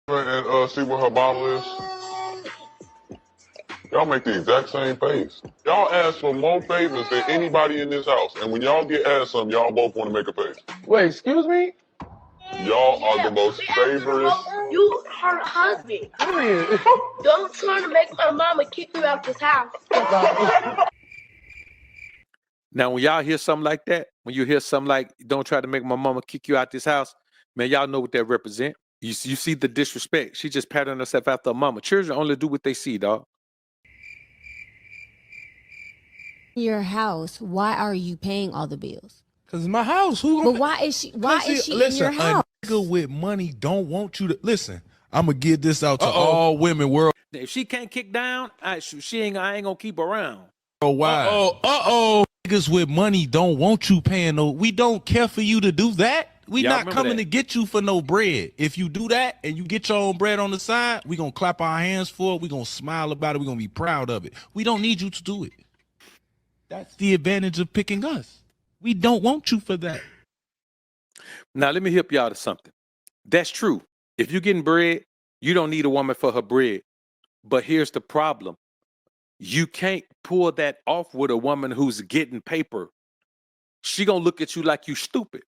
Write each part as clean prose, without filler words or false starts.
and see what her bottle is? Y'all make the exact same face. Y'all ask for more favors than anybody in this house, and when y'all get asked something, y'all both want to make a face. Wait, excuse me? Y'all are the most favorite. You her husband. Don't try to make my mama kick you out this house. Now, when y'all hear something like that, when you hear something like, don't try to make my mama kick you out this house, man, y'all know what that represent. You see the disrespect. She just patterned herself after her mama. Children only do what they see, dog. Your house, why are you paying all the bills? Cause it's my house. Who? But why is she in your house? A nigga with money don't want you to listen. I'm gonna get this out to all women worldwide. If she can't kick down, I ain't gonna keep her around. Niggas with money don't want you paying no. We don't care for you to do that. We not coming to get you for no bread. If you do that and you get your own bread on the side, we gonna clap our hands for it. We gonna smile about it. We gonna be proud of it. We don't need you to do it. That's the advantage of picking us. We don't want you for that. Now, let me help y'all to something. That's true. If you're getting bread, you don't need a woman for her bread. But here's the problem. You can't pull that off with a woman who's getting paper. She gonna look at you like you stupid.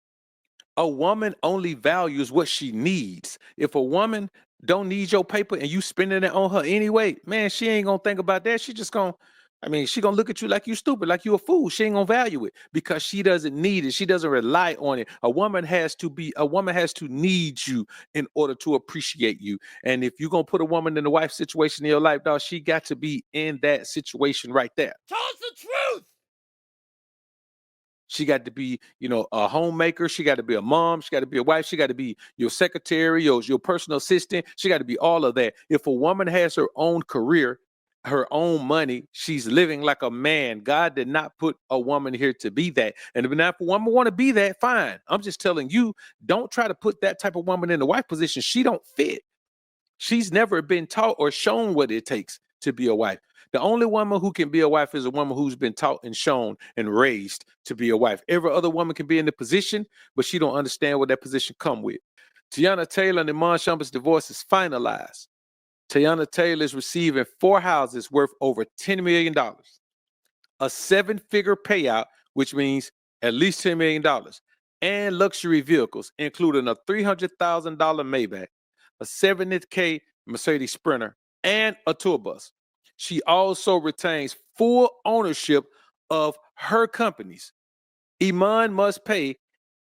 A woman only values what she needs. If a woman don't need your paper and you spending it on her anyway, man, she ain't gonna think about that. She just gonna, she gonna look at you like you stupid, like you a fool. She ain't gonna value it because she doesn't need it. She doesn't rely on it. A woman has to need you in order to appreciate you. And if you're gonna put a woman in a wife situation in your life, dog, she got to be in that situation right there. Tell us the truth. She got to be, a homemaker. She got to be a mom. She got to be a wife. She got to be your secretary, your personal assistant. She got to be all of that. If a woman has her own career, her own money, she's living like a man. God did not put a woman here to be that. And if a woman want to be that, fine. I'm just telling you, don't try to put that type of woman in the wife position. She don't fit. She's never been taught or shown what it takes to be a wife. The only woman who can be a wife is a woman who's been taught and shown and raised to be a wife. Every other woman can be in the position, but she don't understand what that position come with. Teyana Taylor and Iman Shump's divorce is finalized. Teyana Taylor is receiving 4 houses worth over $10 million, a 7-figure payout, which means at least $10 million, and luxury vehicles, including a $300,000 Maybach, a $70K Mercedes Sprinter, and a tour bus. She also retains full ownership of her companies. Iman must pay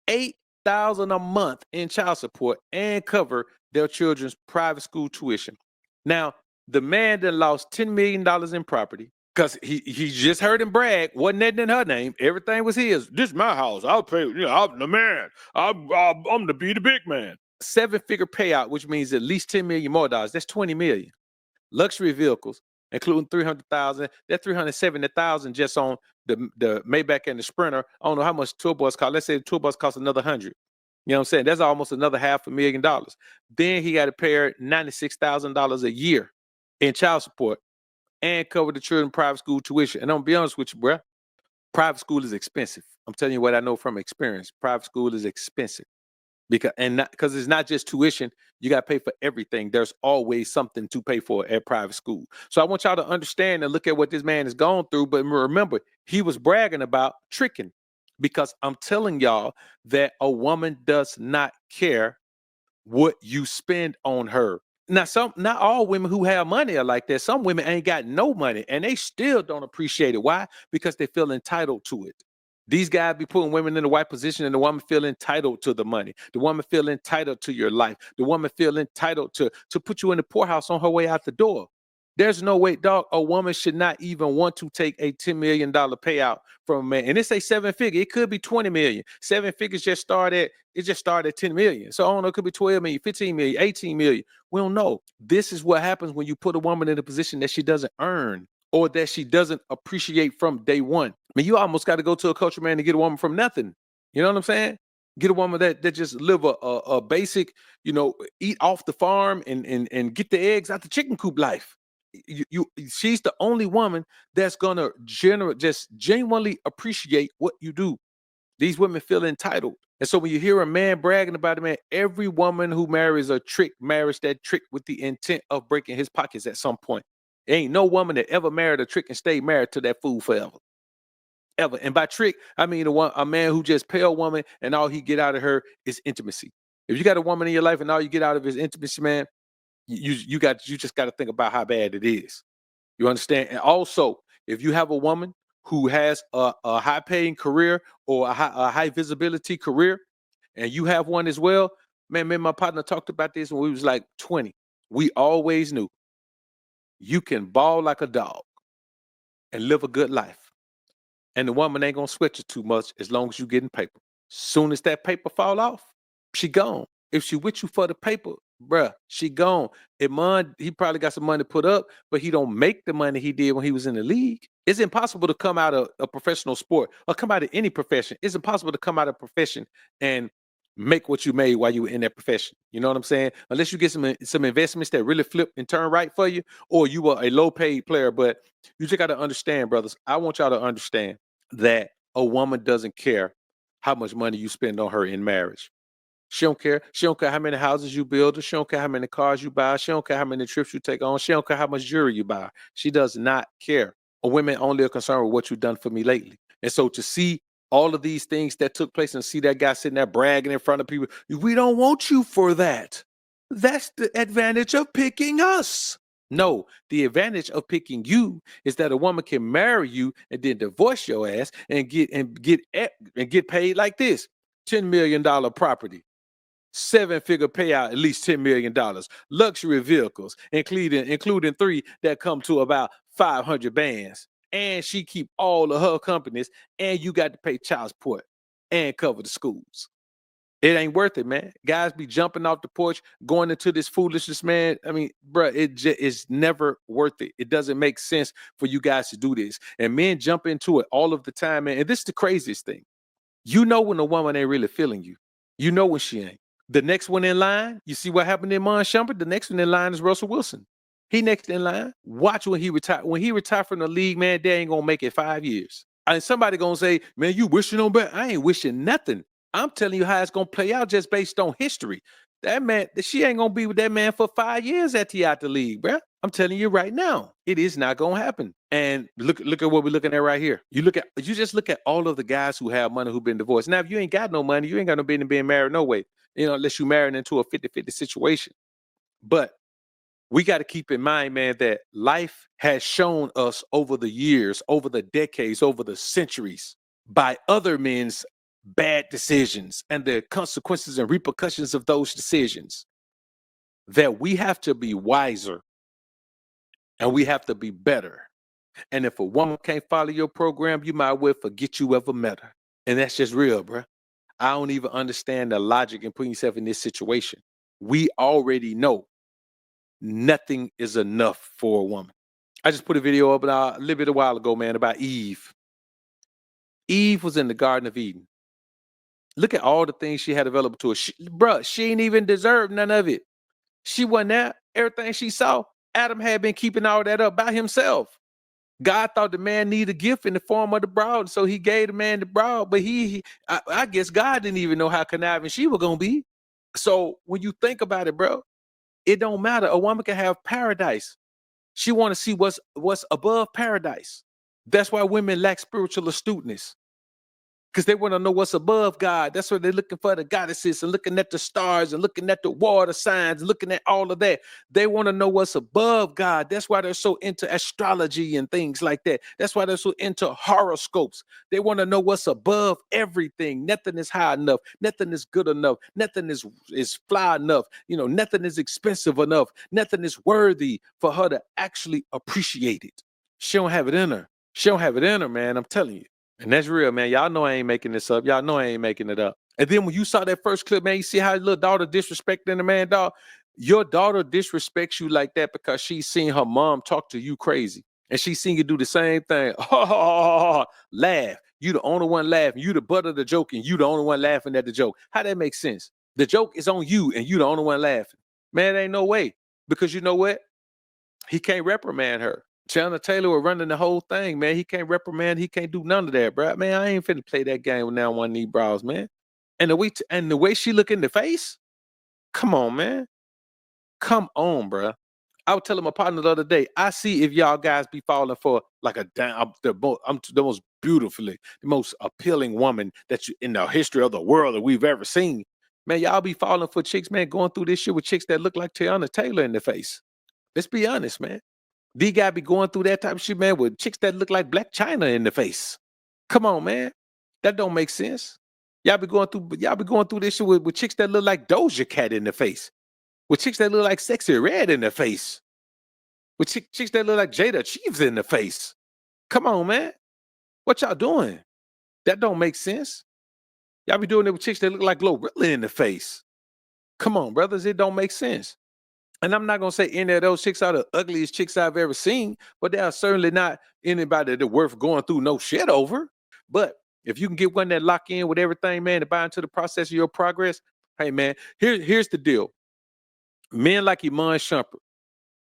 $8,000 a month in child support and cover their children's private school tuition. Now, the man that lost $10 million in property, because he just heard him brag, wasn't that in her name? Everything was his. This is my house. I'll pay, I'm the man. I'm to be the big man. 7-figure payout, which means at least $10 million more dollars. That's $20 million. Luxury vehicles, including $300,000. That's $370,000 just on the Maybach and the Sprinter. I don't know how much tour bus cost. Let's say the tour bus costs another $100,000. You know what I'm saying? That's almost another $500,000. Then he got to pay her $96,000 a year in child support and cover the children's private school tuition. And I'm gonna be honest with you, bro. Private school is expensive. I'm telling you what I know from experience. Private school is expensive. Because it's not just tuition, you got to pay for everything. There's always something to pay for at private school. So I want y'all to understand and look at what this man has gone through. But remember, he was bragging about tricking, because I'm telling y'all that a woman does not care what you spend on her. Now, not all women who have money are like that. Some women ain't got no money and they still don't appreciate it. Why? Because they feel entitled to it. These guys be putting women in the right position, and the woman feel entitled to the money. The woman feel entitled to your life. The woman feel entitled to put you in the poorhouse on her way out the door. There's no way, dog. A woman should not even want to take a $10 million payout from a man. And it's a 7-figure. It could be 20 million. 7 figures just started at 10 million. So I don't know, it could be 12 million, 15 million, 18 million. We don't know. This is what happens when you put a woman in a position that she doesn't earn or that she doesn't appreciate from day one. I mean, you almost got to go to a culture man to get a woman from nothing. You know what I'm saying? Get a woman that just live a basic, eat off the farm and get the eggs out the chicken coop life. She's the only woman that's gonna just genuinely appreciate what you do. These women feel entitled. And so when you hear a man bragging about it, man, every woman who marries a trick marries that trick with the intent of breaking his pockets at some point. Ain't no woman that ever married a trick and stayed married to that fool forever. Ever. And by trick, I mean a man who just pay a woman and all he get out of her is intimacy. If you got a woman in your life and all you get out of is intimacy, man, you just got to think about how bad it is. You understand? And also, if you have a woman who has a high paying career or a high visibility career, and you have one as well, man, me and my partner talked about this when we was like 20. We always knew you can ball like a dog and live a good life. And the woman ain't gonna sweat you too much as long as you getting paper. Soon as that paper fall off, she gone. If she with you for the paper, bruh, she gone. He probably got some money put up, but he don't make the money he did when he was in the league. It's impossible to come out of a professional sport or come out of any profession. It's impossible to come out of a profession and make what you made while you were in that profession. You know what I'm saying? Unless you get some investments that really flip and turn right for you, or you were a low paid player. But you just got to understand, brothers. I want y'all to understand that a woman doesn't care how much money you spend on her in marriage. She don't care. She don't care how many houses you build. She don't care how many cars you buy. She don't care how many trips you take on. She don't care how much jewelry you buy. She does not care. A women only are concerned with what you've done for me lately. And so to see all of these things that took place and see that guy sitting there bragging in front of people, we don't want you for that. That's the advantage of picking us. No, the advantage of picking you is that a woman can marry you and then divorce your ass and get paid like this: $10 million property, 7-figure payout, at least $10 million, luxury vehicles, including 3 that come to about 500 bands. And she keep all of her companies, and you got to pay child support and cover the schools. It ain't worth it, man. Guys be jumping off the porch, going into this foolishness, man. I mean, bro, it's never worth it. It doesn't make sense for you guys to do this. And men jump into it all of the time, man. And this is the craziest thing. You know when a woman ain't really feeling you. You know when she ain't. The next one in line, you see what happened in Shump? The next one in line is Russell Wilson. He next in line. Watch when he retire. When he retire from the league, man, they ain't gonna make it 5 years. And somebody gonna say, man, you wishing on bet. I ain't wishing nothing. I'm telling you how it's gonna play out just based on history. That man, she ain't gonna be with that man for 5 years after he out the league, bro. I'm telling you right now, it is not gonna happen. And look at what we're looking at right here. You just look at all of the guys who have money who've been divorced. Now, if you ain't got no money, you ain't got no business being married no way. You know, unless you married into a 50-50 situation. But we got to keep in mind, man, that life has shown us over the years, over the decades, over the centuries, by other men's bad decisions and the consequences and repercussions of those decisions, that we have to be wiser and we have to be better. And if a woman can't follow your program, you might well forget you ever met her. And that's just real, bro. I don't even understand the logic in putting yourself in this situation. We already know nothing is enough for a woman. I just put a video up a little bit a while ago, man, about Eve. Eve was in the Garden of Eden. Look at all the things she had available to her. She ain't even deserved none of it. She wasn't there. Everything she saw, Adam had been keeping all that up by himself. God thought the man needed a gift in the form of the broad, so he gave the man the broad. But I guess God didn't even know how conniving she was gonna be. So when you think about it, bro, it don't matter. A woman can have paradise. She want to see what's above paradise. That's why women lack spiritual astuteness, because they want to know what's above God. That's why they're looking for the goddesses and looking at the stars and looking at the water signs, looking at all of that. They want to know what's above God. That's why they're so into astrology and things like that. That's why they're so into horoscopes. They want to know what's above everything. Nothing is high enough. Nothing is good enough. Nothing is fly enough. You know, nothing is expensive enough. Nothing is worthy for her to actually appreciate it. She don't have it in her. She don't have it in her, man. I'm telling you. And that's real, man. Y'all know I ain't making this up. Y'all know I ain't making it up. And then when you saw that first clip, man, you see how your little daughter disrespecting the man, dog. Your daughter disrespects you like that because she's seen her mom talk to you crazy. And she's seen you do the same thing. Laugh. You the only one laughing. You the butt of the joke and you the only one laughing at the joke. How that make sense? The joke is on you and you the only one laughing. Man, there ain't no way. Because you know what? He can't reprimand her. Teyana Taylor was running the whole thing, man. He can't reprimand. He can't do none of that, bro. Man, I ain't finna play that game with now one of these bras, man. And the way she look in the face, come on, man. Come on, bruh. I was telling my partner the other day, I see if y'all guys be falling for like the most beautifully, the most appealing woman that you in the history of the world that we've ever seen. Man, y'all be falling for chicks, man, going through this shit with chicks that look like Teyana Taylor in the face. Let's be honest, man. These guys be going through that type of shit, man, with chicks that look like Black China in the face. Come on, man. That don't make sense. Y'all be going through this shit with chicks that look like Doja Cat in the face. With chicks that look like Sexy Red in the face. With chicks that look like Jada Chiefs in the face. Come on, man. What y'all doing? That don't make sense. Y'all be doing it with chicks that look like Glorilla in the face. Come on, brothers. It don't make sense. And I'm not going to say any of those chicks are the ugliest chicks I've ever seen, but they are certainly not anybody that's worth going through no shit over. But if you can get one that lock in with everything, man, to buy into the process of your progress, hey, man, here's the deal. Men like Iman Shumpert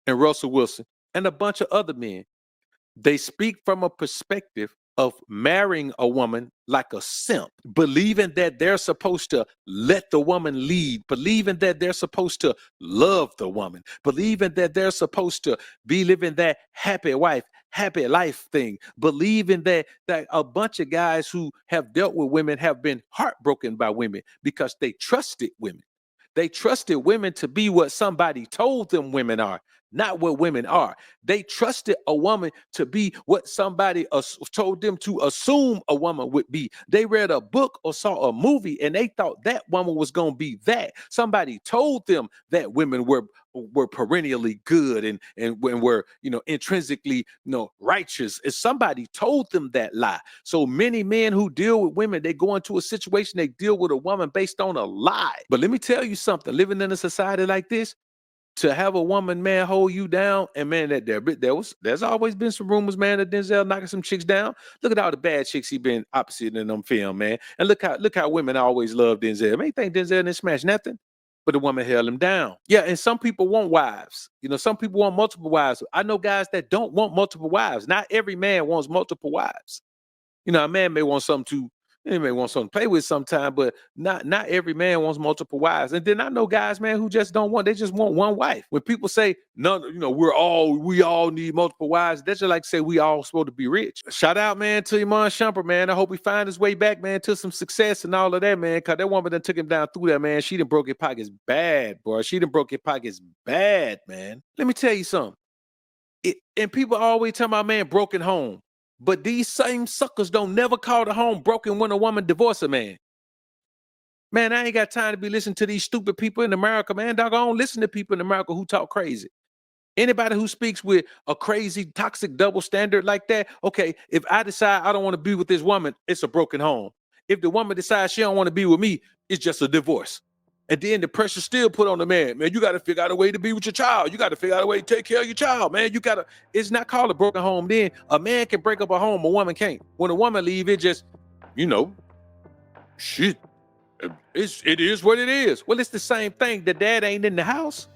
and Russell Wilson and a bunch of other men, they speak from a perspective of marrying a woman like a simp, believing that they're supposed to let the woman lead, believing that they're supposed to love the woman, believing that they're supposed to be living that happy wife, happy life thing, believing that a bunch of guys who have dealt with women have been heartbroken by women because they trusted women. They trusted women to be what somebody told them women are, not what women are. They trusted a woman to be what somebody told them to assume a woman would be. They read a book or saw a movie and they thought that woman was going to be that. Somebody told them that women were perennially good and were, intrinsically, righteous. If somebody told them that lie. So many men who deal with women, they go into a situation, they deal with a woman based on a lie. But let me tell you something, living in a society like this, to have a woman, man, hold you down, and man, there's always been some rumors, man, that Denzel knocking some chicks down. Look at all the bad chicks he been opposite in them film, man. And look how women always love Denzel. Man, you think Denzel didn't smash nothing? But the woman held him down. Yeah, and some people want wives. Some people want multiple wives. I know guys that don't want multiple wives. Not every man wants multiple wives. A man may want something to play with sometime, but not every man wants multiple wives. And then I know guys, man, who just they just want one wife. When people say, no, we all need multiple wives, that's just like say we all supposed to be rich. Shout out, man, to Iman Shumpert, man. I hope he find his way back, man, to some success and all of that, man, because that woman that took him down through that, man, she done broke his pockets bad, boy. She done broke his pockets bad, man. Let me tell you something. And people always tell my man broken home. But these same suckers don't never call the home broken when a woman divorce a man. Man, I ain't got time to be listening to these stupid people in America, man. Dog, I don't listen to people in America who talk crazy. Anybody who speaks with a crazy, toxic double standard like that, okay, if I decide I don't want to be with this woman, it's a broken home. If the woman decides she don't want to be with me, it's just a divorce. And then the pressure still put on the man. Man, you got to figure out a way to be with your child. You got to figure out a way to take care of your child, man. It's not called a broken home. Then a man can break up a home, a woman can't. When a woman leave, it just, shit. It is what it is. Well, it's the same thing. The dad ain't in the house.